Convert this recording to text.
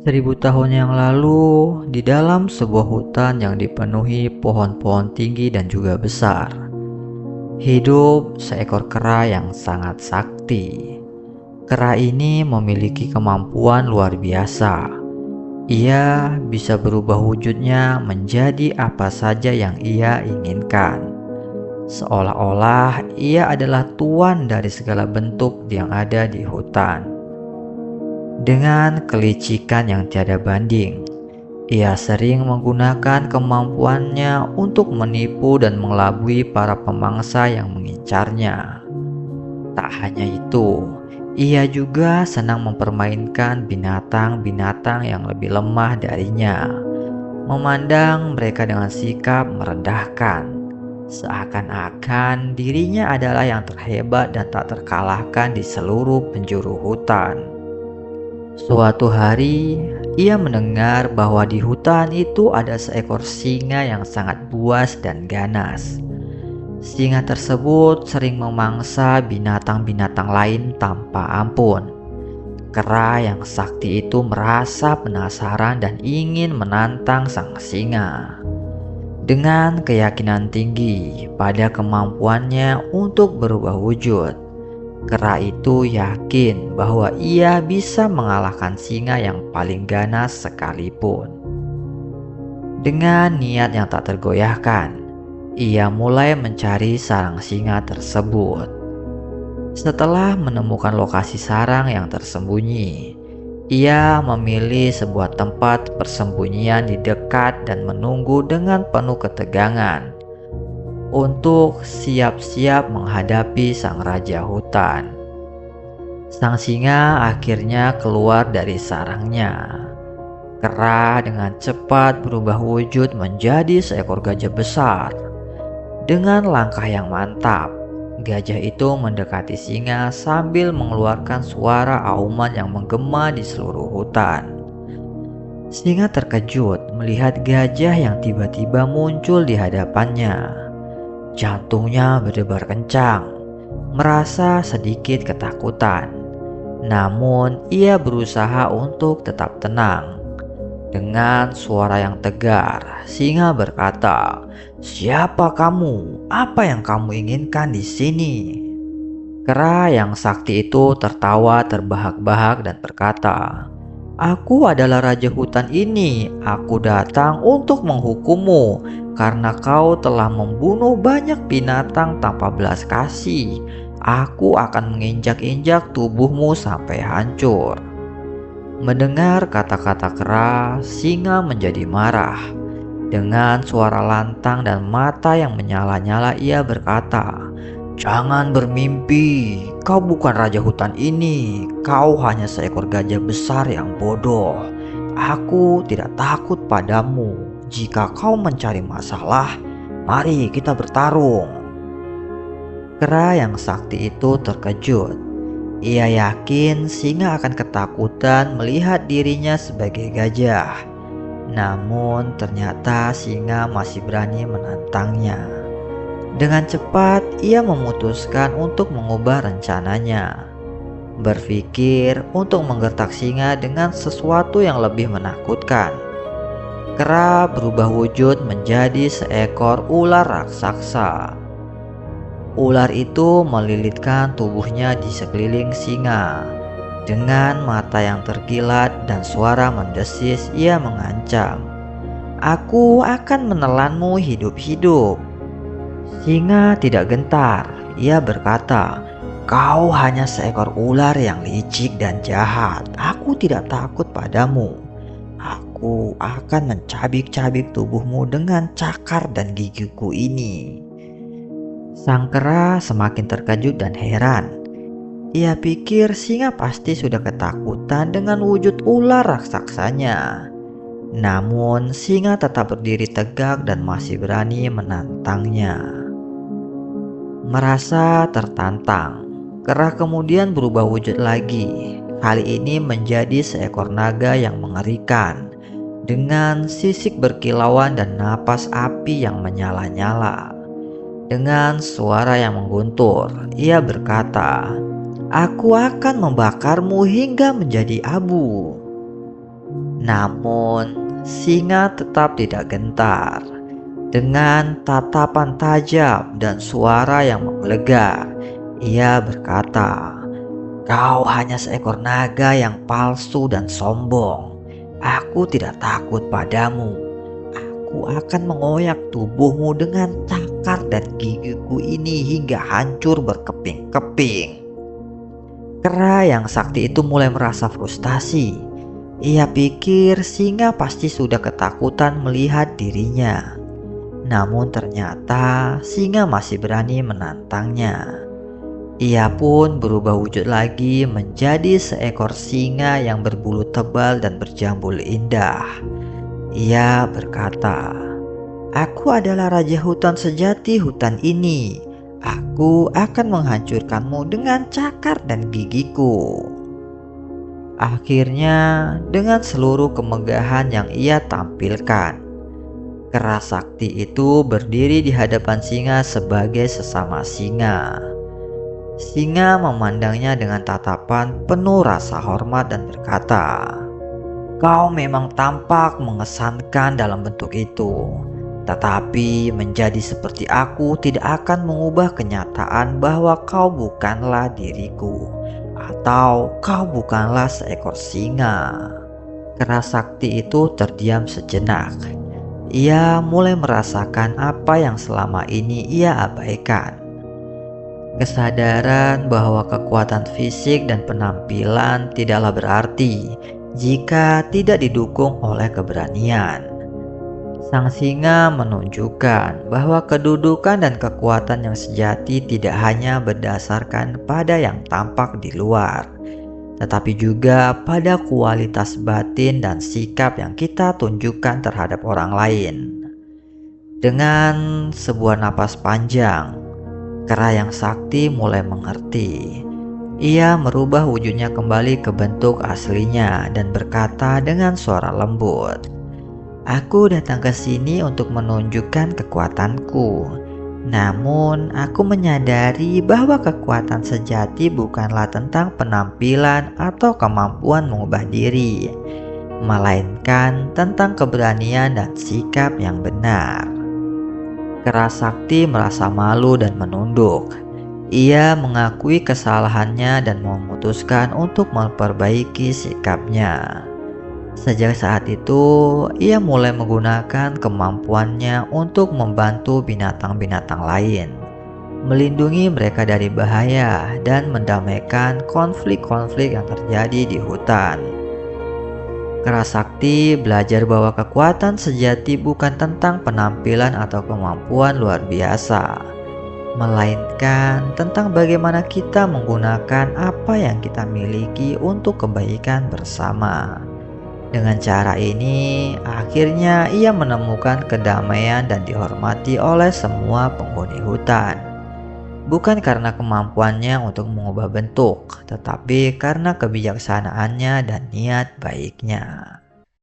1000 tahun yang lalu, di dalam sebuah hutan yang dipenuhi pohon-pohon tinggi dan juga besar, hidup seekor kera yang sangat sakti. Kera ini memiliki kemampuan luar biasa. Ia bisa berubah wujudnya menjadi apa saja yang ia inginkan. Seolah-olah ia adalah tuan dari segala bentuk yang ada di hutan. Dengan kelicikan yang tiada banding, ia sering menggunakan kemampuannya untuk menipu dan mengelabui para pemangsa yang mengincarnya. Tak hanya itu, ia juga senang mempermainkan binatang-binatang yang lebih lemah darinya, memandang mereka dengan sikap merendahkan, seakan-akan dirinya adalah yang terhebat dan tak terkalahkan di seluruh penjuru hutan. Suatu hari, ia mendengar bahwa di hutan itu ada seekor singa yang sangat buas dan ganas. Singa tersebut sering memangsa binatang-binatang lain tanpa ampun. Kera yang sakti itu merasa penasaran dan ingin menantang sang singa. Dengan keyakinan tinggi pada kemampuannya untuk berubah wujud, kera itu yakin bahwa ia bisa mengalahkan singa yang paling ganas sekalipun. Dengan niat yang tak tergoyahkan, ia mulai mencari sarang singa tersebut. Setelah menemukan lokasi sarang yang tersembunyi, ia memilih sebuah tempat persembunyian di dekat dan menunggu dengan penuh ketegangan untuk siap-siap menghadapi sang raja hutan. Sang singa akhirnya keluar dari sarangnya. Kera dengan cepat berubah wujud menjadi seekor gajah besar. Dengan langkah yang mantap, gajah itu mendekati singa sambil mengeluarkan suara auman yang menggema di seluruh hutan. Singa terkejut melihat gajah yang tiba-tiba muncul di hadapannya. Jantungnya berdebar kencang, merasa sedikit ketakutan. Namun ia berusaha untuk tetap tenang. Dengan suara yang tegar, singa berkata, "Siapa kamu? Apa yang kamu inginkan di sini?" Kera yang sakti itu tertawa terbahak-bahak dan berkata, "Aku adalah raja hutan ini. Aku datang untuk menghukummu karena kau telah membunuh banyak binatang tanpa belas kasih. Aku akan menginjak-injak tubuhmu sampai hancur." Mendengar kata-kata kera, singa menjadi marah. Dengan suara lantang dan mata yang menyala-nyala ia berkata, "Jangan bermimpi, kau bukan raja hutan ini. Kau hanya seekor gajah besar yang bodoh. Aku tidak takut padamu. Jika kau mencari masalah, mari kita bertarung." Kera yang sakti itu terkejut. Ia yakin singa akan ketakutan melihat dirinya sebagai gajah. Namun ternyata singa masih berani menantangnya. Dengan cepat ia memutuskan untuk mengubah rencananya. Berpikir untuk menggertak singa dengan sesuatu yang lebih menakutkan. Kera berubah wujud menjadi seekor ular raksasa. Ular itu melilitkan tubuhnya di sekeliling singa. Dengan mata yang terkilat dan suara mendesis, ia mengancam, "Aku akan menelanmu hidup-hidup." Singa tidak gentar. Ia berkata, "Kau hanya seekor ular yang licik dan jahat. Aku tidak takut padamu. Aku akan mencabik-cabik tubuhmu dengan cakar dan gigiku ini." Sang kera semakin terkejut dan heran. Ia pikir singa pasti sudah ketakutan dengan wujud ular raksasanya. Namun singa tetap berdiri tegak dan masih berani menantangnya. Merasa tertantang, kera kemudian berubah wujud lagi. Kali ini menjadi seekor naga yang mengerikan, dengan sisik berkilauan dan napas api yang menyala-nyala. Dengan suara yang mengguntur, ia berkata, "Aku akan membakarmu hingga menjadi abu." Namun, singa tetap tidak gentar. Dengan tatapan tajam dan suara yang menggelegar, ia berkata, "Kau hanya seekor naga yang palsu dan sombong. Aku tidak takut padamu. Aku akan mengoyak tubuhmu dengan cakar dan gigiku ini hingga hancur berkeping-keping." Kera yang sakti itu mulai merasa frustasi. Ia pikir singa pasti sudah ketakutan melihat dirinya. Namun ternyata singa masih berani menantangnya. Ia pun berubah wujud lagi menjadi seekor singa yang berbulu tebal dan berjambul indah. Ia berkata, "Aku adalah raja hutan sejati hutan ini. Aku akan menghancurkanmu dengan cakar dan gigiku." Akhirnya, dengan seluruh kemegahan yang ia tampilkan, kera sakti itu berdiri di hadapan singa sebagai sesama singa. Singa memandangnya dengan tatapan penuh rasa hormat dan berkata, "Kau memang tampak mengesankan dalam bentuk itu. Tetapi menjadi seperti aku tidak akan mengubah kenyataan bahwa kau bukanlah diriku, atau kau bukanlah seekor singa." Kera sakti itu terdiam sejenak. Ia mulai merasakan apa yang selama ini ia abaikan. Kesadaran bahwa kekuatan fisik dan penampilan tidaklah berarti jika tidak didukung oleh keberanian. Sang singa menunjukkan bahwa kedudukan dan kekuatan yang sejati tidak hanya berdasarkan pada yang tampak di luar, tetapi juga pada kualitas batin dan sikap yang kita tunjukkan terhadap orang lain. Dengan sebuah napas panjang, kera yang sakti mulai mengerti. Ia merubah wujudnya kembali ke bentuk aslinya dan berkata dengan suara lembut, "Aku datang ke sini untuk menunjukkan kekuatanku. Namun, aku menyadari bahwa kekuatan sejati bukanlah tentang penampilan atau kemampuan mengubah diri, melainkan tentang keberanian dan sikap yang benar." Kera sakti merasa malu dan menunduk. Ia mengakui kesalahannya dan memutuskan untuk memperbaiki sikapnya. Sejak saat itu, ia mulai menggunakan kemampuannya untuk membantu binatang-binatang lain, melindungi mereka dari bahaya, dan mendamaikan konflik-konflik yang terjadi di hutan. Kera sakti belajar bahwa kekuatan sejati bukan tentang penampilan atau kemampuan luar biasa, melainkan tentang bagaimana kita menggunakan apa yang kita miliki untuk kebaikan bersama. Dengan cara ini, akhirnya ia menemukan kedamaian dan dihormati oleh semua penghuni hutan. Bukan karena kemampuannya untuk mengubah bentuk, tetapi karena kebijaksanaannya dan niat baiknya.